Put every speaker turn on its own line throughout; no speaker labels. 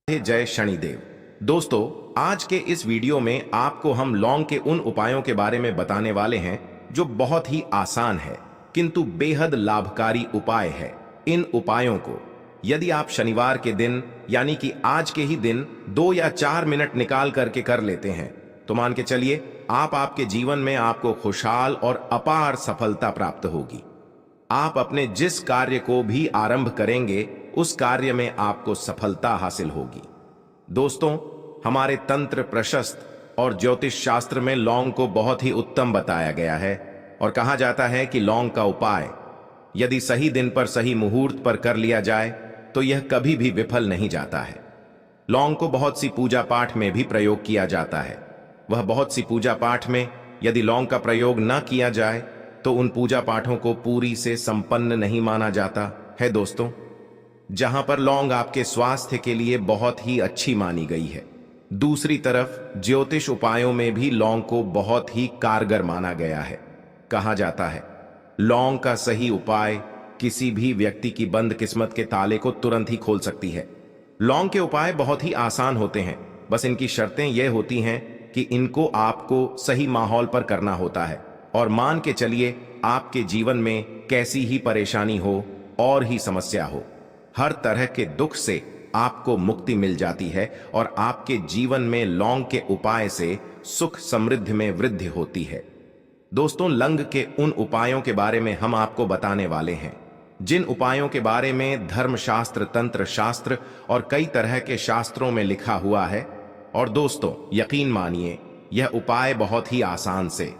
जय शनिदेव। दोस्तों, आज के इस वीडियो में आपको हम लौंग के उन उपायों के बारे में बताने वाले हैं जो बहुत ही आसान है किंतु बेहद लाभकारी उपाय है। इन उपायों को यदि आप शनिवार के दिन यानी कि आज के ही दिन 2 या 4 मिनट निकाल करके कर लेते हैं तो मान के चलिए आपके जीवन में आपको खुशहाल और अपार सफलता प्राप्त होगी। आप अपने जिस कार्य को भी आरंभ करेंगे उस कार्य में आपको सफलता हासिल होगी। दोस्तों, हमारे तंत्र प्रशस्त्र और ज्योतिष शास्त्र में लौंग को बहुत ही उत्तम बताया गया है और कहा जाता है कि लौंग का उपाय यदि सही दिन पर सही मुहूर्त पर कर लिया जाए तो यह कभी भी विफल नहीं जाता है। लौंग को बहुत सी पूजा पाठ में भी प्रयोग किया जाता है। वह बहुत सी पूजा पाठ में यदि लौंग का प्रयोग न किया जाए तो उन पूजा पाठों को पूरी से संपन्न नहीं माना जाता है। दोस्तों, जहां पर लौंग आपके स्वास्थ्य के लिए बहुत ही अच्छी मानी गई है, दूसरी तरफ ज्योतिष उपायों में भी लौंग को बहुत ही कारगर माना गया है। कहा जाता है लौंग का सही उपाय किसी भी व्यक्ति की बंद किस्मत के ताले को तुरंत ही खोल सकती है। लौंग के उपाय बहुत ही आसान होते हैं, बस इनकी शर्तें यह होती हैं कि इनको आपको सही माहौल पर करना होता है और मान के चलिए आपके जीवन में कैसी ही परेशानी हो और ही समस्या हो, हर तरह के दुख से आपको मुक्ति मिल जाती है और आपके जीवन में लौंग के उपाय से सुख समृद्धि में वृद्धि होती है। दोस्तों, लौंग के उन उपायों के बारे में हम आपको बताने वाले हैं जिन उपायों के बारे में धर्मशास्त्र, तंत्र शास्त्र और कई तरह के शास्त्रों में लिखा हुआ है। और दोस्तों, यकीन मानिए यह उपाय बहुत ही आसान से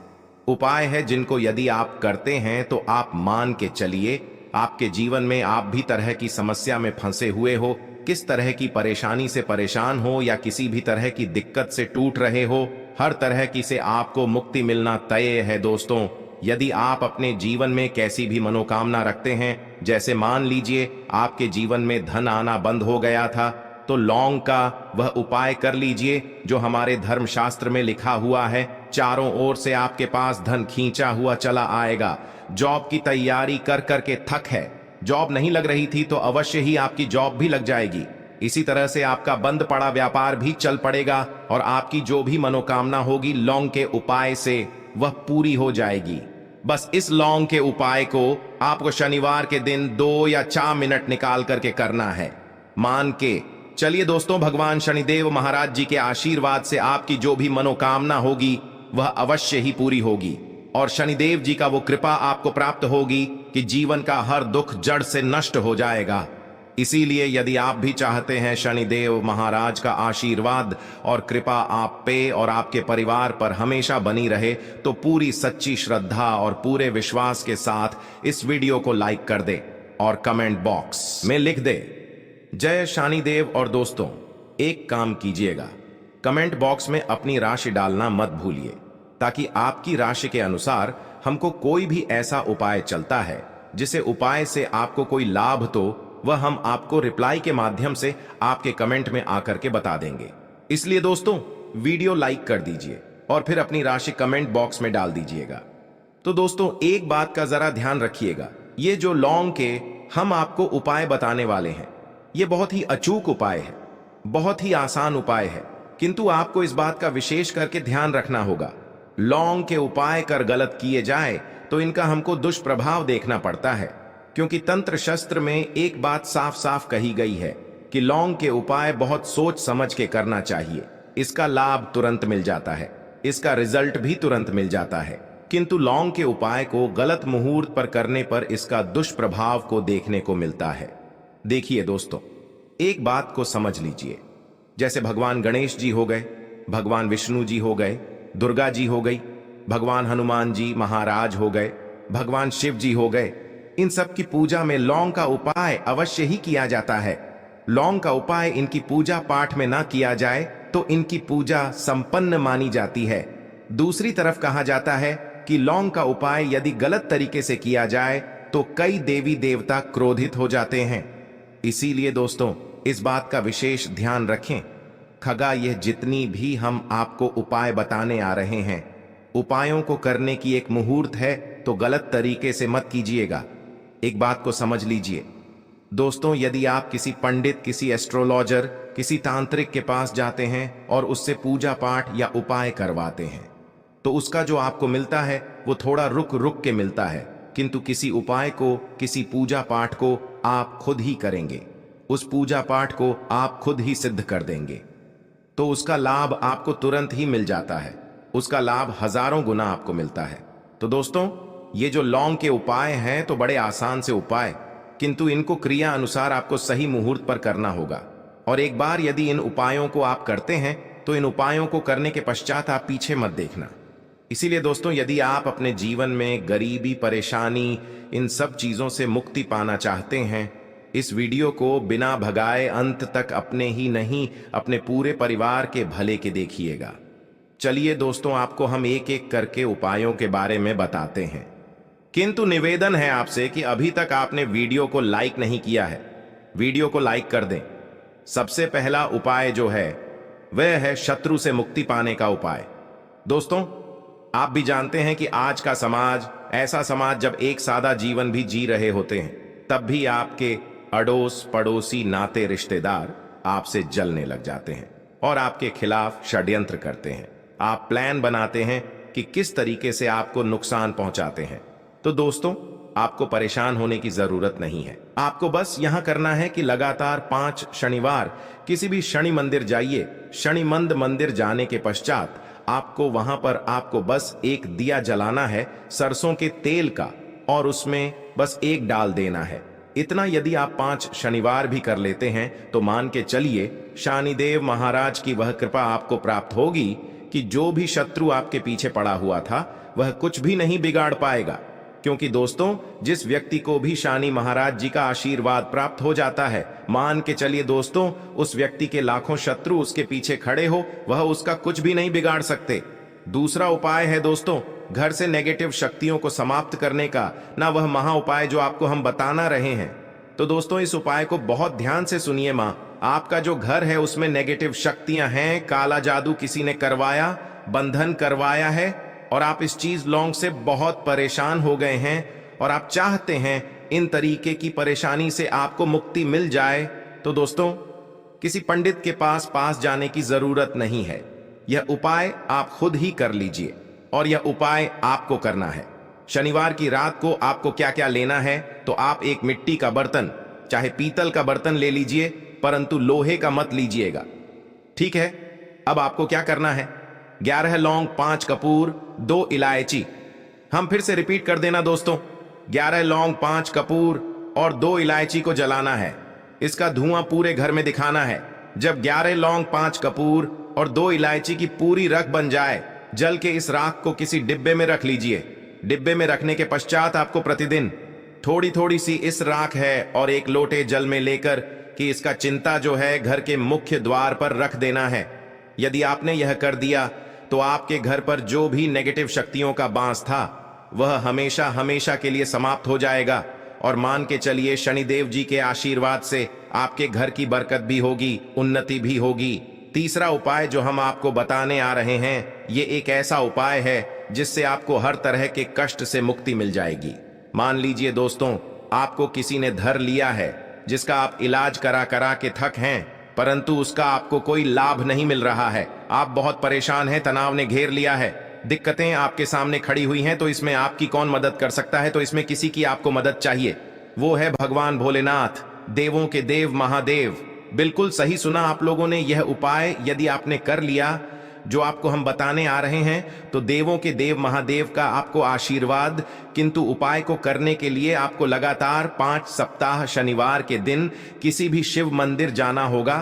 उपाय है जिनको यदि आप करते हैं तो आप मान के चलिए आपके जीवन में आप भी तरह की समस्या में फंसे हुए हो, किस तरह की परेशानी से परेशान हो या किसी भी तरह की दिक्कत से टूट रहे हो, हर तरह की से आपको मुक्ति मिलना तय है। दोस्तों, यदि आप अपने जीवन में कैसी भी मनोकामना रखते हैं, जैसे मान लीजिए आपके जीवन में धन आना बंद हो गया था, तो लौंग का वह उपाय कर लीजिए जो हमारे धर्मशास्त्र में लिखा हुआ है। चारों ओर से आपके पास धन खींचा हुआ चला आएगा। जॉब की तैयारी कर करके थक है, जॉब नहीं लग रही थी तो अवश्य ही आपकी जॉब भी लग जाएगी। इसी तरह से आपका बंद पड़ा व्यापार भी चल पड़ेगा और आपकी जो भी मनोकामना होगी लौंग के उपाय से वह पूरी हो जाएगी। बस इस लौंग के उपाय को आपको शनिवार के दिन 2 या 4 मिनट निकाल करके करना है। मान के चलिए दोस्तों, भगवान शनिदेव महाराज जी के आशीर्वाद से आपकी जो भी मनोकामना होगी वह अवश्य ही पूरी होगी और शनिदेव जी का वो कृपा आपको प्राप्त होगी कि जीवन का हर दुख जड़ से नष्ट हो जाएगा। इसीलिए यदि आप भी चाहते हैं शनिदेव महाराज का आशीर्वाद और कृपा आप पे और आपके परिवार पर हमेशा बनी रहे, तो पूरी सच्ची श्रद्धा और पूरे विश्वास के साथ इस वीडियो को लाइक कर दे और कमेंट बॉक्स में लिख दे जय शनिदेव। और दोस्तों, एक काम कीजिएगा, कमेंट बॉक्स में अपनी राशि डालना मत भूलिए, ताकि आपकी राशि के अनुसार हमको कोई भी ऐसा उपाय चलता है जिसे उपाय से आपको कोई लाभ तो वह हम आपको रिप्लाई के माध्यम से आपके कमेंट में आकर के बता देंगे। इसलिए दोस्तों, वीडियो लाइक कर दीजिए और फिर अपनी राशि कमेंट बॉक्स में डाल दीजिएगा। तो दोस्तों, एक बात का जरा ध्यान रखिएगा, ये जो लौंग के हम आपको उपाय बताने वाले हैं ये बहुत ही अचूक उपाय है, बहुत ही आसान उपाय है, किंतु आपको इस बात का विशेष करके ध्यान रखना होगा। लौंग के उपाय कर गलत किए जाए तो इनका हमको दुष्प्रभाव देखना पड़ता है, क्योंकि तंत्र शास्त्र में एक बात साफ साफ कही गई है कि लौंग के उपाय बहुत सोच समझ के करना चाहिए। इसका लाभ तुरंत मिल जाता है, इसका रिजल्ट भी तुरंत मिल जाता है, किंतु लौंग के उपाय को गलत मुहूर्त पर करने पर इसका दुष्प्रभाव को देखने को मिलता है। देखिए दोस्तों, एक बात को समझ लीजिए, जैसे भगवान गणेश जी हो गए, भगवान विष्णु जी हो गए, दुर्गा जी हो गई, भगवान हनुमान जी महाराज हो गए, भगवान शिव जी हो गए, इन सब की पूजा में लौंग का उपाय अवश्य ही किया जाता है। लौंग का उपाय इनकी पूजा पाठ में ना किया जाए तो इनकी पूजा संपन्न मानी जाती है। दूसरी तरफ कहा जाता है कि लौंग का उपाय यदि गलत तरीके से किया जाए तो कई देवी देवता क्रोधित हो जाते हैं। इसीलिए दोस्तों, इस बात का विशेष ध्यान रखें। खगा, यह जितनी भी हम आपको उपाय बताने आ रहे हैं, उपायों को करने की एक मुहूर्त है, तो गलत तरीके से मत कीजिएगा। एक बात को समझ लीजिए, दोस्तों, यदि आप किसी पंडित, किसी एस्ट्रोलॉजर, किसी तांत्रिक के पास जाते हैं और उससे पूजा पाठ या उपाय करवाते हैं, तो उसका जो आपको मिलता है वो थोड़ा रुक रुक के मिलता है। किंतु किसी उपाय को, किसी पूजा पाठ को आप खुद ही करेंगे, उस पूजा पाठ को आप खुद ही सिद्ध कर देंगे, तो उसका लाभ आपको तुरंत ही मिल जाता है। उसका लाभ हजारों गुना आपको मिलता है। तो दोस्तों, ये जो लौंग के उपाय हैं तो बड़े आसान से उपाय, किंतु इनको क्रिया अनुसार आपको सही मुहूर्त पर करना होगा। और एक बार यदि इन उपायों को आप करते हैं तो इन उपायों को करने के पश्चात आप पीछे मत देखना। इसीलिए दोस्तों, यदि आप अपने जीवन में गरीबी, परेशानी, इन सब चीजों से मुक्ति पाना चाहते हैं, इस वीडियो को बिना भगाए अंत तक अपने ही नहीं, अपने पूरे परिवार के भले के देखिएगा। चलिए दोस्तों, आपको हम एक एक करके उपायों के बारे में बताते हैं, किंतु निवेदन है आपसे कि अभी तक आपने वीडियो को लाइक नहीं किया है, वीडियो को लाइक कर दें। सबसे पहला उपाय जो है वह है शत्रु से मुक्ति पाने का उपाय। दोस्तों, आप भी जानते हैं कि आज का समाज ऐसा समाज जब एक सादा जीवन भी जी रहे होते हैं, तब भी आपके अड़ोस पड़ोसी, नाते रिश्तेदार आपसे जलने लग जाते हैं और आपके खिलाफ षड्यंत्र करते हैं। आप प्लान बनाते हैं कि किस तरीके से आपको नुकसान पहुंचाते हैं। तो दोस्तों, आपको परेशान होने की जरूरत नहीं है। आपको बस यहां करना है कि लगातार 5 शनिवार किसी भी शनि मंदिर जाइए। शनि मंदिर जाने के पश्चात आपको वहां पर आपको बस एक दिया जलाना है सरसों के तेल का, और उसमें बस एक डाल देना है। इतना यदि आप 5 शनिवार भी कर लेते हैं तो मान के चलिए शनिदेव महाराज की वह कृपा आपको प्राप्त होगी कि जो भी शत्रु आपके पीछे पड़ा हुआ था वह कुछ भी नहीं बिगाड़ पाएगा। क्योंकि दोस्तों, जिस व्यक्ति को भी शनि महाराज जी का आशीर्वाद प्राप्त हो जाता है, मान के चलिए दोस्तों, उस व्यक्ति के लाखों शत्रु उसके पीछे खड़े हो, वह उसका कुछ भी नहीं बिगाड़ सकते। दूसरा उपाय है दोस्तों, घर से नेगेटिव शक्तियों को समाप्त करने का, ना वह महा उपाय जो आपको हम बताना रहे हैं। तो दोस्तों, इस उपाय को बहुत ध्यान से सुनिए। मां, आपका जो घर है उसमें नेगेटिव शक्तियां हैं, काला जादू किसी ने करवाया, बंधन करवाया है, और आप इस चीज लौंग से बहुत परेशान हो गए हैं और आप चाहते हैं इन तरीके की परेशानी से आपको मुक्ति मिल जाए, तो दोस्तों, किसी पंडित के पास जाने की जरूरत नहीं है। यह उपाय आप खुद ही कर लीजिए, और यह उपाय आपको करना है। शनिवार की रात को आपको क्या क्या लेना है, तो आप एक मिट्टी का बर्तन, चाहे पीतल का बर्तन ले लीजिए, परंतु लोहे का मत लीजिएगा, ठीक है। अब आपको क्या करना है, 11 लौंग, 5 कपूर, 2 इलायची। हम फिर से रिपीट कर देना दोस्तों, 11 लौंग, 5 कपूर और 2 इलायची को जलाना है। इसका धुआं पूरे घर में दिखाना है। जब 11 लौंग, 5 कपूर और 2 इलायची की पूरी रख बन जाए, जल के इस राख को किसी डिब्बे में रख लीजिए। डिब्बे में रखने के पश्चात आपको प्रतिदिन थोड़ी थोड़ी सी इस राख है और एक लोटे जल में लेकर कि इसका चिंता जो है घर के मुख्य द्वार पर रख देना है। यदि आपने यह कर दिया तो आपके घर पर जो भी नेगेटिव शक्तियों का बांस था वह हमेशा हमेशा के लिए समाप्त हो जाएगा, और मान के चलिए शनिदेव जी के आशीर्वाद से आपके घर की बरकत भी होगी, उन्नति भी होगी। तीसरा उपाय जो हम आपको बताने आ रहे हैं, ये एक ऐसा उपाय है जिससे आपको हर तरह के कष्ट से मुक्ति मिल जाएगी। मान लीजिए दोस्तों, आपको किसी ने धर लिया है जिसका आप इलाज करा करा के थक हैं, परंतु उसका आपको कोई लाभ नहीं मिल रहा है। आप बहुत परेशान हैं, तनाव ने घेर लिया है, दिक्कतें आपके सामने खड़ी हुई हैं, तो इसमें आपकी कौन मदद कर सकता है? तो इसमें किसी की आपको मदद चाहिए, वो है भगवान भोलेनाथ, देवों के देव महादेव। बिल्कुल सही सुना आप लोगों ने। यह उपाय यदि आपने कर लिया जो आपको हम बताने आ रहे हैं, तो देवों के देव महादेव का आपको आशीर्वाद। किंतु उपाय को करने के लिए आपको लगातार 5 सप्ताह शनिवार के दिन किसी भी शिव मंदिर जाना होगा,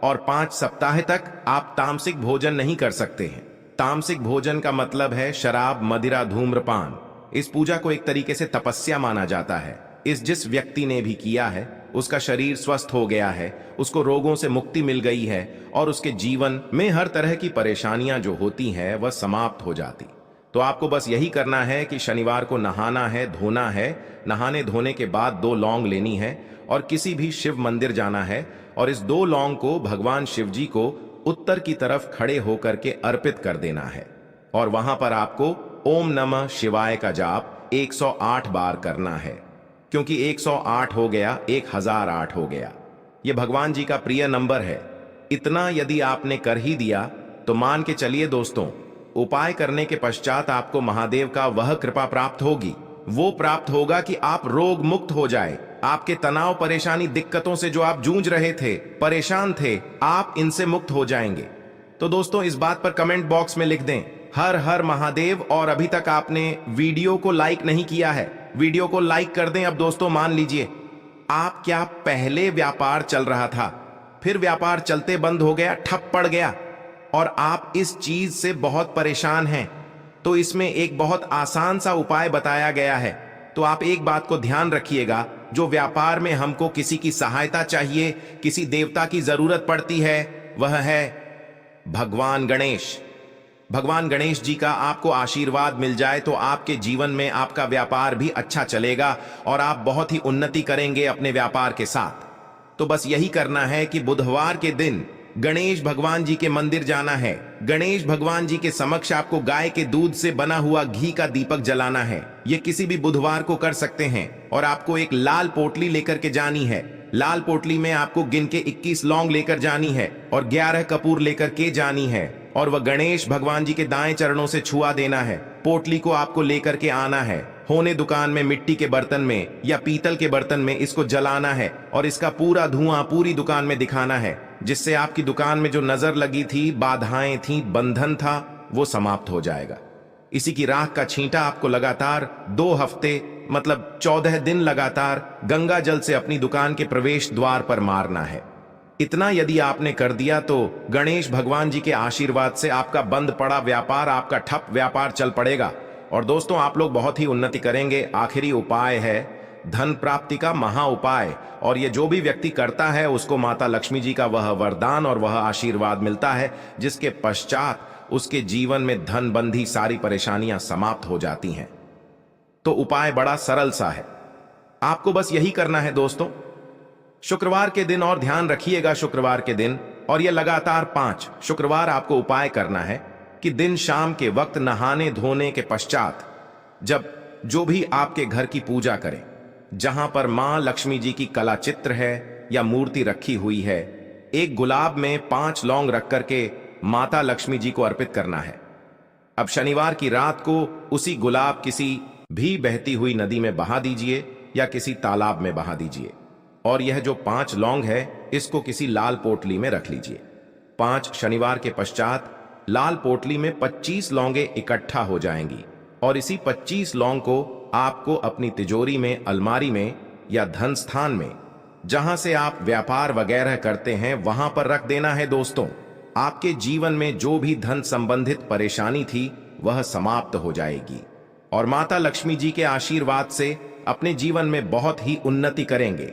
और 5 सप्ताह तक आप तामसिक भोजन नहीं कर सकते हैं। तामसिक भोजन का मतलब है शराब, मदिरा, धूम्रपान। इस पूजा को एक तरीके से तपस्या माना जाता है। जिस व्यक्ति ने भी किया है उसका शरीर स्वस्थ हो गया है, उसको रोगों से मुक्ति मिल गई है, और उसके जीवन में हर तरह की परेशानियां जो होती हैं वह समाप्त हो जाती। तो आपको बस यही करना है कि शनिवार को नहाना है, धोना है। नहाने धोने के बाद 2 लौंग लेनी है और किसी भी शिव मंदिर जाना है, और इस 2 लौंग को भगवान शिव जी को उत्तर की तरफ खड़े होकर के अर्पित कर देना है, और वहां पर आपको ओम नमः शिवाय का जाप 108 बार करना है। क्योंकि 108 हो गया, 1008 हो गया। ये भगवान जी का प्रिय नंबर है। इतना यदि आपने कर ही दिया तो मान के चलिए दोस्तों, उपाय करने के पश्चात आपको महादेव का वह कृपा प्राप्त होगी। वो प्राप्त होगा कि आप रोग मुक्त हो जाए। आपके तनाव, परेशानी, दिक्कतों से जो आप जूझ रहे थे, परेशान थे, आप इनसे मुक्त हो जाएंगे। तो दोस्तों इस बात पर कमेंट बॉक्स में लिख दें हर हर महादेव। और अभी तक आपने वीडियो को लाइक नहीं किया है, वीडियो को लाइक कर दें। अब दोस्तों मान लीजिए, आप क्या पहले व्यापार चल रहा था, फिर व्यापार चलते बंद हो गया, ठप पड़ गया, और आप इस चीज से बहुत परेशान हैं, तो इसमें एक बहुत आसान सा उपाय बताया गया है। तो आप एक बात को ध्यान रखिएगा, जो व्यापार में हमको किसी की सहायता चाहिए, किसी देवता की जरूरत पड़ती है, वह है भगवान गणेश। भगवान गणेश जी का आपको आशीर्वाद मिल जाए तो आपके जीवन में आपका व्यापार भी अच्छा चलेगा और आप बहुत ही उन्नति करेंगे अपने व्यापार के साथ। तो बस यही करना है कि बुधवार के दिन गणेश भगवान जी के मंदिर जाना है। गणेश भगवान जी के समक्ष आपको गाय के दूध से बना हुआ घी का दीपक जलाना है। ये किसी भी बुधवार को कर सकते हैं। और आपको एक लाल पोटली लेकर के जानी है। लाल पोटली में आपको गिन के 21 लौंग लेकर जानी है और 11 कपूर लेकर के जानी है, और वह गणेश भगवान जी के दाएं चरणों से छुआ देना है। पोटली को आपको लेकर के आना है। होने दुकान में मिट्टी के बर्तन में या पीतल के बर्तन में इसको जलाना है और इसका पूरा धुआं पूरी दुकान में दिखाना है, जिससे आपकी दुकान में जो नजर लगी थी, बाधाएं थी, बंधन था, वो समाप्त हो जाएगा। इसी की राख का छींटा आपको लगातार 2 हफ्ते मतलब 14 दिन लगातार गंगा जल से अपनी दुकान के प्रवेश द्वार पर मारना है। इतना यदि आपने कर दिया तो गणेश भगवान जी के आशीर्वाद से आपका बंद पड़ा व्यापार, आपका ठप व्यापार चल पड़ेगा और दोस्तों आप लोग बहुत ही उन्नति करेंगे। आखिरी उपाय है धन प्राप्ति का महा उपाय, और ये जो भी व्यक्ति करता है उसको माता लक्ष्मी जी का वह वरदान और वह आशीर्वाद मिलता है, जिसके पश्चात उसके जीवन में धन बंधी सारी परेशानियां समाप्त हो जाती हैं। तो उपाय बड़ा सरल सा है, आपको बस यही करना है दोस्तों। शुक्रवार के दिन, और ध्यान रखिएगा शुक्रवार के दिन, और यह लगातार 5 शुक्रवार आपको उपाय करना है कि दिन शाम के वक्त नहाने धोने के पश्चात जब जो भी आपके घर की पूजा करें, जहां पर मां लक्ष्मी जी की कला चित्र है या मूर्ति रखी हुई है, एक गुलाब में 5 लौंग रख करके माता लक्ष्मी जी को अर्पित करना है। अब शनिवार की रात को उसी गुलाब किसी भी बहती हुई नदी में बहा दीजिए या किसी तालाब में बहा दीजिए, और यह जो 5 लौंग है इसको किसी लाल पोटली में रख लीजिए। 5 शनिवार के पश्चात लाल पोटली में 25 लौंगे इकट्ठा हो जाएंगी, और इसी 25 लौंग को आपको अपनी तिजोरी में, अलमारी में या धन स्थान में, जहां से आप व्यापार वगैरह करते हैं, वहां पर रख देना है दोस्तों। आपके जीवन में जो भी धन संबंधित परेशानी थी वह समाप्त हो जाएगी और माता लक्ष्मी जी के आशीर्वाद से अपने जीवन में बहुत ही उन्नति करेंगे।